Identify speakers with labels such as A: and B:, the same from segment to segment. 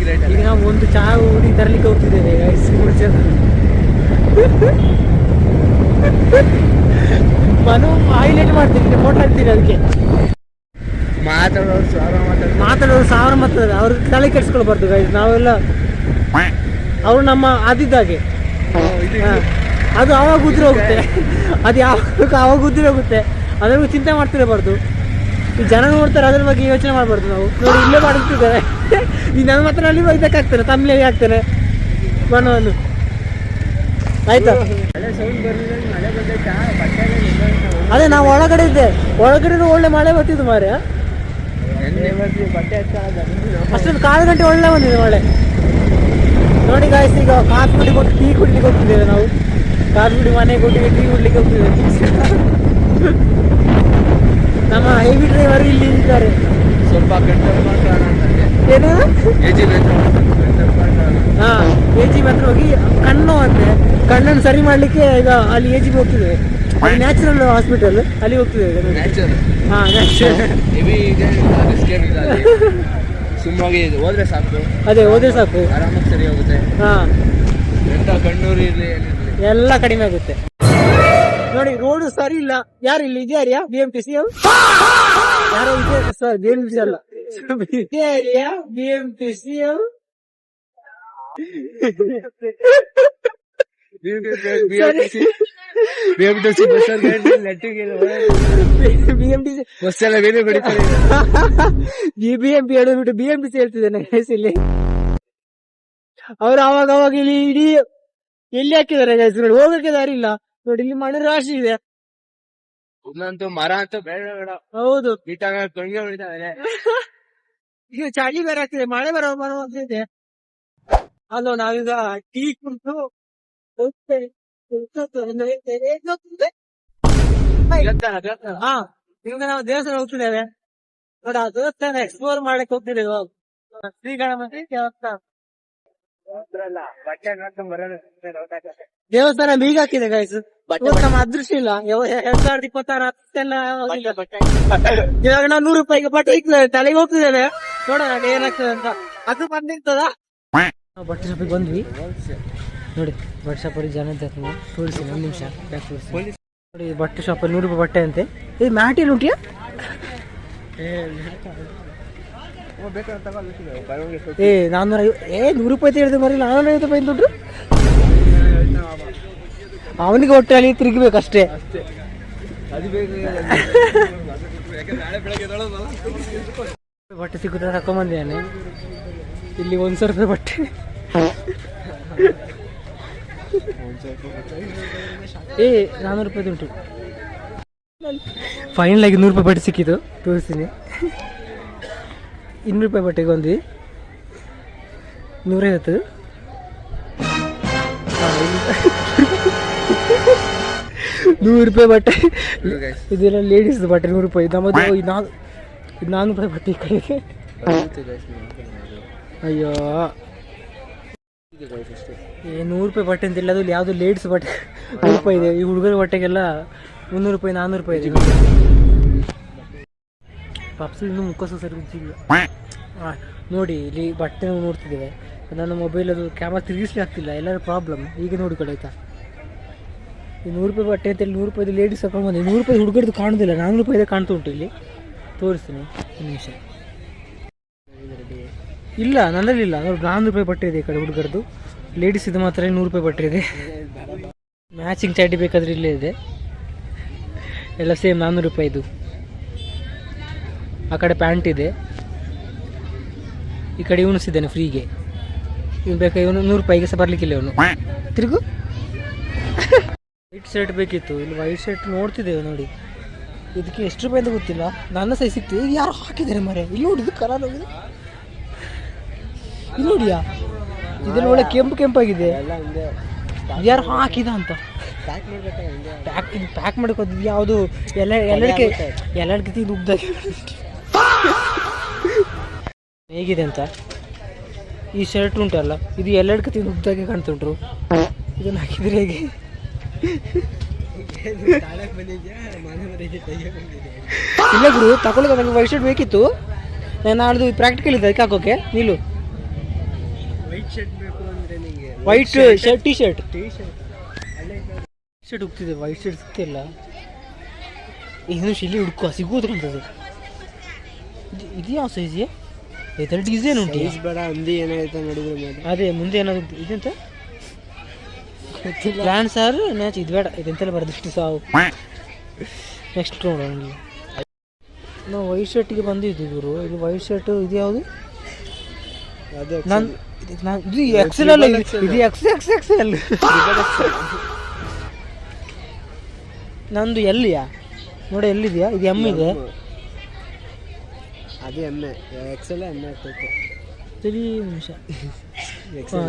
A: ಈಗ ನಾವು ಒಂದು ಚಹಾ ಹುಡಿ ತರಲಿಕ್ಕೆ ಹೋಗ್ತಿದ್ದೇವೆ ಮನು ಹೈಲೈಟ್ ಮಾಡ್ತೀನಿ, ಫೋಟೋ ಹಾಕ್ತೀನಿ. ಅದಕ್ಕೆ ಮಾತಾಡೋರು ಸಾವಿರ ಮಾತಾಡೋದು, ಅವ್ರ ತಲೆ ಕೆಡಿಸ್ಕೊಳ್ಬಾರ್ದು ಗೈಸ್. ನಾವೆಲ್ಲ ಅವ್ರು ನಮ್ಮ ಆದಿದ್ದಾಗೆ, ಅದು ಆವಾಗ ಉದ್ರಿ ಹೋಗುತ್ತೆ, ಅದು ಆವಾಗ ಉದ್ರಿ ಹೋಗುತ್ತೆ. ಅದ್ರಿಗೂ ಚಿಂತೆ ಮಾಡ್ತಿರಬಾರ್ದು. ಈ ಜನ ನೋಡ್ತಾರೆ, ಅದ್ರ ಬಗ್ಗೆ ಯೋಚನೆ ಮಾಡಬಾರ್ದು. ನಾವು ನೋಡಿ ಇಲ್ಲೇ ಮಾಡ್ತಿದ್ದಾರೆ. ಈ ನನ್ನ ಮಾತ್ರ ಅಲ್ಲಿ ಇದಕ್ಕಾಗ್ತಾನೆ, ತಮ್ಮಲ್ಲಿ ಆಗ್ತಾನೆ ಬಣ್ಣವನ್ನು. ಆಯ್ತಾ? ಅದೇ ನಾವು ಒಳಗಡೆ ಇದ್ದೆ, ಒಳಗಡೆ ಒಳ್ಳೆ ಮಳೆ ಬರ್ತಿದ್ದು ಮಾರ್ರೆ. ಅಷ್ಟೊಂದು 4 ಗಂಟೆ ಒಳ್ಳೆ ಬಂದಿದೆ ಮಳೆ. ನೋಡಿ ಗಾಯ್ಸ್, ಈಗ ಕಾಫಿ ಕೊಟ್ಟು ಟೀ ಕುಡ್ಲಿಕ್ಕೆ ಹೋಗ್ತಿದ್ದೇವೆ ನಾವು. ಕಾಫಿ ಮನೆಗೆ ಕೊಟ್ಟಿಗೆ ಟೀ ಕುಡ್ಲಿಕ್ಕೆ ಹೋಗ್ತಿದ್ದೇವೆ. ನಮ್ಮ ಹೆವಿ ಡ್ರೈವರ್ ಇಲ್ಲಿ ಇದ್ದಾರೆ.
B: ಸ್ವಲ್ಪ
A: ಏನು ಎಜಿ ಮಾತ್ರ ಹೋಗಿ ಕಣ್ಣು ಅಂತೆ, ಕಣ್ಣನ್ನು ಸರಿ ಮಾಡ್ಲಿಕ್ಕೆ ಈಗ ಅಲ್ಲಿ ಎಜಿಗೆ ಹೋಗ್ತಿದ್ದೇವೆ. ನ್ಯಾಚುರಲ್ ಹಾಸ್ಪಿಟಲ್, ಅಲ್ಲಿ ಹೋಗ್ತಿದ್ದೇವೆ.
B: ಸುಮ್ಮನೆ ಹೋದ್ರೆ ಸಾಕು.
A: ಅದೇ ಹೋದ್ರೆ ಸಾಕು,
B: ಆರಾಮಾಗಿ ಸರಿ ಹೋಗುತ್ತೆ. ಎಂತ ಕಣ್ಣೂರು ಇರ್ಲಿ
A: ಎಲ್ಲ ಕಡಿಮೆ ಆಗುತ್ತೆ. ನೋಡಿ ರೋಡ್ ಸರಿ ಇಲ್ಲ. ಯಾರು ಇಲ್ಲಿ ಇದ್ಯಾರ್ಯಾ? BMTC ಯಾರೋ ಸರ್, BMTC ಅಲ್ಲ, BMTC
B: ಬಸ್ ಎಲ್ಲ ಬೇರೆ ಬಿಡ್ತಾರೆ.
A: BMP ಹೇಳಿದ್ಬಿಟ್ಟು BMTC ಹೇಳ್ತಿದ್ದೇನೆ ಇಲ್ಲಿ. ಅವ್ರು ಅವಾಗ ಇಲ್ಲಿ ಇಡೀ ಎಲ್ಲಿ ಹಾಕಿದ್ದಾರೆ ಗೈಸ್ ನೋಡಿ, ಹೋಗಕ್ಕೆ ದಾರಿ ಇಲ್ಲ ನೋಡಿ. ಇಲ್ಲಿ ಮಣ್ಣು ರಾಶಿ ಇದೆ.
B: ಇನ್ನಂತೂ ಮರ ಅಂತೂ ಬೇಡ ಬೇಡ.
A: ಹೌದು,
B: ಗೀಟಾಗ ತೊಂಗೆ ಹೊಡಿತಾವೆ.
A: ಈಗ ಚಳಿ ಬೇರೆ ಆಗ್ತಿದೆ, ಮಳೆ ಬರೋದಿದೆ. ಅಲ್ಲೋ ನಾವೀಗ ಟೀ ಕುಡಿದು ಈಗ ನಾವು ದೇವಸ್ಥಾನ ಹೋಗ್ತಿದ್ದೇವೆ ನೋಡಿ. ಆ ದೇವಸ್ಥಾನ ಎಕ್ಸ್ಪ್ಲೋರ್ ಮಾಡಕ್ ಹೋಗ್ತಿದ್ದೇವೆ. ಶ್ರೀ ಗಣಪತಿ ದೇವಸ್ಥಾನ. ದೇವಸ್ಥಾನ ಬೀಗ ಹಾಕಿದೆ ಗೈಸ್. ನಮ್ಮ ಅದೃಷ್ಟ ಇಲ್ಲ. 2026 ಅತ್ತೆಲ್ಲ ಇವಾಗ ನಾವು 100 ರೂಪಾಯಿಗೆ ಬಟ್ಟೆ ಇಕ್ಕಿದ್ದೇವೆ, ತಲೆಗೆ ಹೋಗ್ತಿದ್ದೇವೆ. ನೋಡೋಣ ಏನಾಗ್ತದೆ ಅಂತ. ಅದು ಬಂದಿರ್ತದ. ನಾವು ಬಟ್ಟೆ ಶಾಪಿಗೆ ಬಂದ್ವಿ ನೋಡಿ. ಬಟ್ಟೆ ಶಾಪಲ್ಲಿ ಜನ ತೋರಿಸಿ, 1 ನಿಮಿಷ ಬ್ಯಾಕ್ ತೋರಿಸಿ ನೋಡಿ. ಬಟ್ಟೆ ಶಾಪಲ್ಲಿ 100 ರೂಪಾಯಿ ಬಟ್ಟೆ ಅಂತೆ. ಇದು ಮ್ಯಾಟಿಲ್ ಉಂಟಿಯಾ? 100 ರೂಪಾಯಿ ಹೇಳಿದೆ ಮರಿ. 450 ರೂಪಾಯಿ ದುಡ್ಡು ಅವನಿಗೆ ಹೊಟ್ಟೆ ಅಲ್ಲಿ ತಿರುಗಬೇಕಷ್ಟೇ. ಬಟ್ಟೆ ಸಿಗುತ್ತೆ ತಕೊಂಬಂದಿದ್ದಾನೆ. ಇಲ್ಲಿ 100 ರೂಪಾಯಿ ಬಟ್ಟೆ. ಏ 400 ರೂಪಾಯಿ ಉಂಟು. ಫೈನಲ್ ಆಗಿ 100 ರೂಪಾಯಿ ಬಟ್ಟೆ ಸಿಕ್ಕಿತು, ತೋರಿಸ್ತೀನಿ. 200 ರೂಪಾಯಿ ಬಟ್ಟೆಗೆ ಬಂದ್ವಿ. 150. 100 ರೂಪಾಯಿ ಬಟ್ಟೆ. ಇದೆಲ್ಲ ಲೇಡೀಸ್ ಬಟ್ಟೆ 100 ರೂಪಾಯಿ. ನಮ್ಮದು 400 ರೂಪಾಯಿ ಬಟ್ಟೆ ಈ ಕಡೆಗೆ. ಅಯ್ಯೋ 100 ರೂಪಾಯಿ ಬಟ್ಟೆ ಅಂತಿಲ್ಲ, ಅದು ಯಾವುದು ಲೇಡೀಸ್ ಬಟ್ಟೆ 100 ರೂಪಾಯಿ ಇದೆ. ಈ ಹುಡುಗರ ಬಟ್ಟೆಗೆಲ್ಲ 300 ರೂಪಾಯಿ 400 ರೂಪಾಯಿ ಇದೆ. ಪಾಪ್ಸ್ ಇನ್ನೂ ಮುಖಸ ಸರಿ ಇಲ್ಲ ನೋಡಿ. ಇಲ್ಲಿ ಬಟ್ಟೆ ನಾವು ನೋಡ್ತಿದ್ದೇವೆ. ನನ್ನ ಮೊಬೈಲ್ ಅದು ಕ್ಯಾಮ್ರಾ ತಿರುಗಿಸ್ಲಿ ಆಗ್ತಿಲ್ಲ, ಎಲ್ಲರೂ ಪ್ರಾಬ್ಲಮ್. ಈಗ ನೋಡಿ ಕಡೆ ಆಯ್ತಾ. ಈ 100 ರೂಪಾಯಿ ಬಟ್ಟೆ ಅಂತ ಹೇಳಿ 100 ರೂಪಾಯಿ ಲೇಡೀಸ್ ಹಾಕೊಂಡು ಬಂದೆ. 100 ರೂಪಾಯಿ ಹುಡುಗರದು ಕಾಣೋದಿಲ್ಲ, 400 ರೂಪಾಯಿದೆ ಕಾಣ್ತಾ ಉಂಟು. ಇಲ್ಲಿ ತೋರಿಸ್ತೀನಿ, 1 ನಿಮಿಷ. ಇಲ್ಲ ನನ್ನಲ್ಲಿಲ್ಲ ನೋಡಿ. 400 ರೂಪಾಯಿ ಬಟ್ಟೆ ಇದೆ ಈ ಕಡೆ ಹುಡುಗರದು. ಲೇಡೀಸ್ ಇದು ಮಾತ್ರ 100 ರೂಪಾಯಿ ಬಟ್ಟೆ ಇದೆ. ಮ್ಯಾಚಿಂಗ್ ಚಡ್ಡಿ ಬೇಕಾದ್ರೆ ಇಲ್ಲೇ ಇದೆ, ಎಲ್ಲ ಸೇಮ್ 400 ರೂಪಾಯಿದು. ಆ ಕಡೆ ಪ್ಯಾಂಟ್ ಇದೆ, ಈ ಕಡೆ ಇವನಿಸಿದ್ದಾನೆ ಫ್ರೀಗೆ. ಇವನು ಬೇಕಾ, ಇವನು 100 ರೂಪಾಯಿಗೆ ಸಹ ಬರಲಿಕ್ಕಿಲ್ಲ. ಇವನು ತಿರುಗು. ವೈಟ್ ಶರ್ಟ್ ಬೇಕಿತ್ತು. ಇಲ್ಲಿ ವೈಟ್ ಶರ್ಟ್ ನೋಡ್ತಿದ್ದೇವೆ ನೋಡಿ. ಇದಕ್ಕೆ ಎಷ್ಟು ರೂಪಾಯಿ ಅಂತ ಗೊತ್ತಿಲ್ಲ, ನನ್ನ ಸೈಜ್ ಸಿಕ್ತು. ಈಗ ಯಾರು ಹಾಕಿದ್ದಾರೆ ಮರೆ, ಇಲ್ಲಿ ನೋಡಿ. ಇದು ಕಲರ್ ಹೋಗಿದೆ, ಇಲ್ಲಿ ನೋಡಿಯಾ. ಇದೆಲ್ಲ ಒಳ್ಳೆ ಕೆಂಪಾಗಿದೆ. ಯಾರು ಹಾಕಿದ ಅಂತ ಪ್ಯಾಕ್ ಮಾಡ್ಕೋದು. ಯಾವುದು ಎಲ್ಲಡಿಕೆ ಇದು ಉಬ್ದಾಗಿ ಹೇಗಿದೆ ಅಂತ. ಈ ಶರ್ಟ್ ಉಂಟಲ್ಲ, ಇದು ಎಲ್ಲಡಿಕೆ ತಿಂದು ಉಬ್ದಾಗೆ ಕಾಣ್ತುಂಟ್ರು. ಇದನ್ನು ಹಾಕಿದ್ರೆ ಹೇಗೆ? ಇಲ್ಲ ಗುರು, ತಗೊಳ್ಳೋಕೆ ನನಗೆ ವೈಟ್ ಶರ್ಟ್ ಬೇಕಿತ್ತು. ನಾನು ನಾಳ್ದು ಪ್ರಾಕ್ಟಿಕಲ್ ಇದೆ, ಅದಕ್ಕೆ ಹಾಕೋಕೆ. ನೀಲು
B: ವೈಟ್ ಶರ್ಟ್ ಬೇಕು ಅಂದ್ರೆ ನಿಂಗೆ
A: white shirt T shirt
B: shirt
A: ಹುಡುಕ್ತಿದೆ, ವೈಟ್ ಶರ್ಟ್ ಸಿಗ್ತಿಲ್ಲ. ಇನ್ನು ಇಲ್ಲಿ ಹುಡುಕುವ ಸಿಗೋದು ಕಾಣ್ತದೆ. ಇದು ಯಾವ ಸೈಜ್? ಇದರಲ್ಲಿ ಡಿಸೈನ್ ಉಂಟು.
B: ಬೇಡ ಅಂದಿ ಏನಾಯ್ತು ನೋಡಿದ್ರೆ ಮೇಲೆ
A: ಅದೇ ಮುಂದೆ ಏನಾದ್ರು ಇದೆಂತ ಪ್ಲಾನ್ ಸಾರ್ ಮ್ಯಾಚ್ ಇದು ಬೇಡ, ಇದೆಂತೆಲ್ಲ ಬರೋದಿಷ್ಟು ಸಾವು. ನೆಕ್ಸ್ಟ್ ನೋಡೋಣ. ನಾವು ವೈಟ್ ಶರ್ಟಿಗೆ ಬಂದಿದ್ದು ಗುರು. ಇದು ವೈಟ್ ಶರ್ಟ್ ಇದು ಯಾವುದು? ನಾನು ಇದು ಎಕ್ಸೆಲ್ ಅಲ್ಲ, ಇದು ಎಕ್ಸೆಲ್. ನಂದು ಎಲ್ಲಿಯಾ ನೋಡಿ, ಎಲ್ಲಿದೆಯಾ? ಇದು ಎಮ್ ಇದೆ.
B: ಅದೇ ಎಮ್ ಎಕ್ಸೆಲ್ ಎಮ್ ಆಗ್ತೈತೆ.
A: ಸರಿ ನಿಮಿಷ.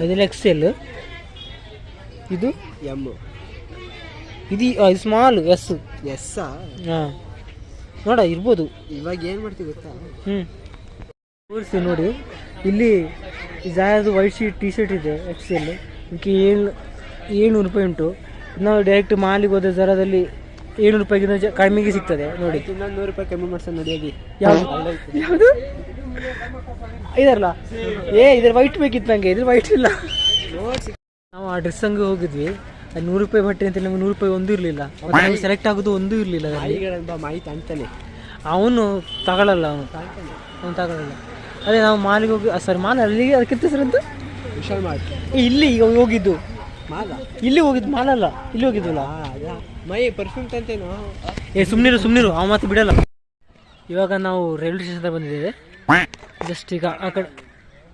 A: ಇದೆಲ್ಲ ಎಕ್ಸೆಲ್, ಇದು
B: ಎಮ್,
A: ಇದು ಸ್ಮಾಲ್ ಎಸ್.
B: ಎಸ್ಸಾ?
A: ಹಾಂ ನೋಡ ಇರ್ಬೋದು.
B: ಇವಾಗ ಏನು ಮಾಡ್ತೀವಿ ಗೊತ್ತಾ?
A: ತೋರಿಸಿ ನೋಡಿ. ಇಲ್ಲಿ ಜಾಯದು ವೈಟ್ ಶೀಟ್ ಟಿ ಶರ್ಟ್ ಇದೆ ಎಕ್ಸೆಲ್. ಇದಕ್ಕೆ 700 ರೂಪಾಯಿ ಉಂಟು. ನಾವು ಡೈರೆಕ್ಟ್ ಮಾಲಿಗೆ ಹೋದ ದರದಲ್ಲಿ 700 ರೂಪಾಯಿಗಿಂತ ಕಡಿಮೆಗೆ ಸಿಗ್ತದೆ ನೋಡಿ.
B: ಇನ್ನೊಂದು 100 ರೂಪಾಯಿ ಕಮ್ಮಿ ಮಾಡ್ಸೋಣ ನೋಡಿ.
A: ಯಾವುದು ಇದರಲ್ಲ? ಇದ್ರ ವೈಟ್ ಬೇಕಿತ್ತು ನನಗೆ, ಇದ್ರ ವೈಟ್ ಇಲ್ಲ. ನಾವು ಆ ಡ್ರೆಸ್ ಹಂಗೆ ಹೋಗಿದ್ವಿ. ಅದು 100 ರೂಪಾಯಿ ಬಟ್ಟೆ ಅಂತ ನಮಗೆ 100 ರೂಪಾಯಿ ಒಂದೂ ಇರಲಿಲ್ಲ. ನಮಗೆ ಸೆಲೆಕ್ಟ್ ಆಗೋದು ಒಂದೂ ಇರಲಿಲ್ಲ.
B: ಮಾಹಿತಿ ಅಂತಾನೆ
A: ಅವನು ತಗೊಳ್ಳಲ್ಲ, ಅವನು ತಗೊಳ್ಳಲ್ಲ. ಅದೇ ನಾವು ಮಾಲಿಗೆ ಹೋಗಿ ಸರ್ ಮಾಲ್ ಅಲ್ಲಿಗೆ ಅದಕ್ಕಿಂತ ಸರ್ ಅಂತ
B: ವಿಶಾಲ್ ಮಾರ್ಟ್
A: ಇಲ್ಲಿ ಹೋಗಿದ್ದು.
B: ಮಾಲ
A: ಇಲ್ಲಿ ಹೋಗಿದ್ದು, ಮಾಲಲ್ಲ ಇಲ್ಲಿ ಹೋಗಿದ್ವಲ್ಲ.
B: ಮೈ ಪರ್ಫ್ಯೂಮ್ ತಂತೇನೋ.
A: ಸುಮ್ಮನಿರು ಆ ಮಾತು ಬಿಡಲ್ಲ. ಇವಾಗ ನಾವು ರೈಲ್ವೆ ಸ್ಟೇಷನ್ ಹತ್ರ ಬಂದಿದ್ದೇವೆ. ಜಸ್ಟ್ ಈಗ ಆ ಕಡೆ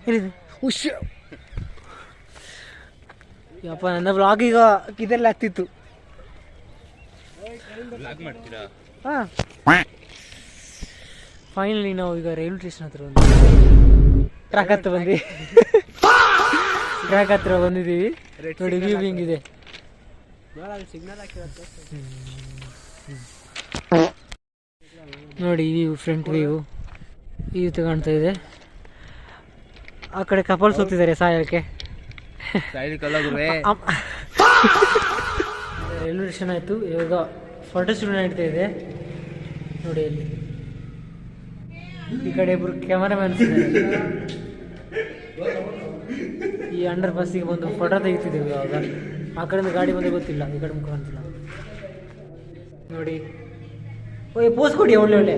A: ಏನಿದೆ ಉಶ್ ಯಪ್ಪ, ನನ್ನ ವ್ಲಾಗ್ ಈಗ ಇದೆಲ್ಲ ಆಗ್ತಿತ್ತು. ಹಾಂ, ಫೈನಲಿ ನಾವು ಈಗ ರೈಲ್ವೆ ಸ್ಟೇಷನ್ ಹತ್ರ ಟ್ರ್ಯಾಕ್ ಹತ್ರ ಬಂದಿದ್ದೀವಿ. ನೋಡಿ ವ್ಯೂ ಹಿಂಗಿದೆ. ನೋಡಿ ವ್ಯೂ, ಫ್ರಂಟ್ ವ್ಯೂ ಈ ರೀತಿ ಕಾಣ್ತಾ ಇದೆ. ಆ ಕಡೆ ಕಪಲ್ಸ್ ಹೋಗ್ತಿದ್ದಾರೆ ಸಾಯಕ್ಕೆ. ರೈಲ್ವೆ ಸ್ಟೇಷನ್ ಆಯಿತು. ಇವಾಗ ಫೋಟೋ ಶೂಟ್ ನಡೀತಾ ಇದೆ ನೋಡಿ. ಅಲ್ಲಿ ಈ ಕಡೆ ಇಬ್ಬರು ಕ್ಯಾಮರಾಮ್ಯಾನ್ಸ್ ಇದ್ದಾರೆ. ಈ ಅಂಡರ್ ಬಸ್ಸಿಗೆ ಬಂದು ಫೋಟೋ ತೆಗಿತಿದ್ದೀವಿ. ಇವಾಗ ಆ ಕಡೆಯಿಂದ ಗಾಡಿ ಬಂದು ಗೊತ್ತಿಲ್ಲ, ಈ ಕಡೆ ಮುಖ ಕಾಣ್ತಿಲ್ಲ ನೋಡಿ. ಪೋಸ್ ಕೊಡಿ ಒಳ್ಳೆ ಒಳ್ಳೆ.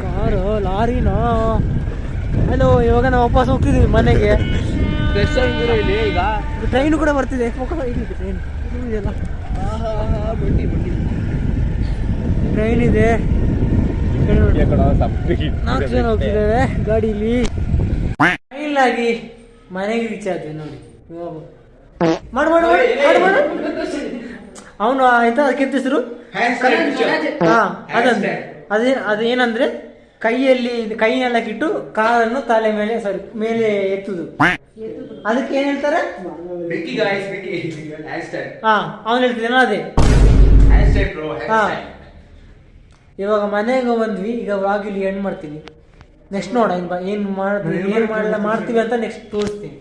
A: ಕಾರು ಲಾರಿನೋ. ಹಲೋ, ಇವಾಗ ನಾವು ವಾಪಸ್ ಹೋಗ್ತಿದ್ದೀವಿ ಮನೆಗೆ.
B: ಇಲ್ಲಿ ಈಗ
A: ಟ್ರೈನು ಕೂಡ ಬರ್ತಿದೆ. ಟ್ರೈನ್ ಇದೆಯಲ್ಲ, ಟ್ರೈನ್ ಇದೆ. 4 ಜನ ಹೋಗ್ತಿದ್ದೇವೆ ಗಾಡೀಲಿ. ಫೈನಲ್ ಆಗಿ ಮನೆಗೆ ರೀಚ್ ಆದ್ವಿ ನೋಡಿ. ಅವನು ಆಯ್ತಾ ಅದಕ್ಕಿಂತ ಹೆಸರು. ಅದೇನಂದ್ರೆ ಕೈಯೆಲ್ಲ ಕಿಟ್ಟು ಕಾಲನ್ನು ತಲೆ ಮೇಲೆ ಮೇಲೆ ಎತ್ತುದು. ಅದಕ್ಕೆ ಏನ್ ಹೇಳ್ತಾರೆ? ಅವನು ಹೇಳ್ತಿದ್ದಾನ ಅದೇ. ಇವಾಗ ಮನೆಗೆ ಬಂದ್ವಿ. ಈಗ ವ್ಲಾಗ್ ಇಲ್ಲಿ ಎಂಡ್ ಮಾಡ್ತೀನಿ. ನೆಕ್ಸ್ಟ್ ನೋಡ ಏನ್ ಮಾಡ್ತೀವಿ ಅಂತ ನೆಕ್ಸ್ಟ್ ತೋರಿಸ್ತೀನಿ.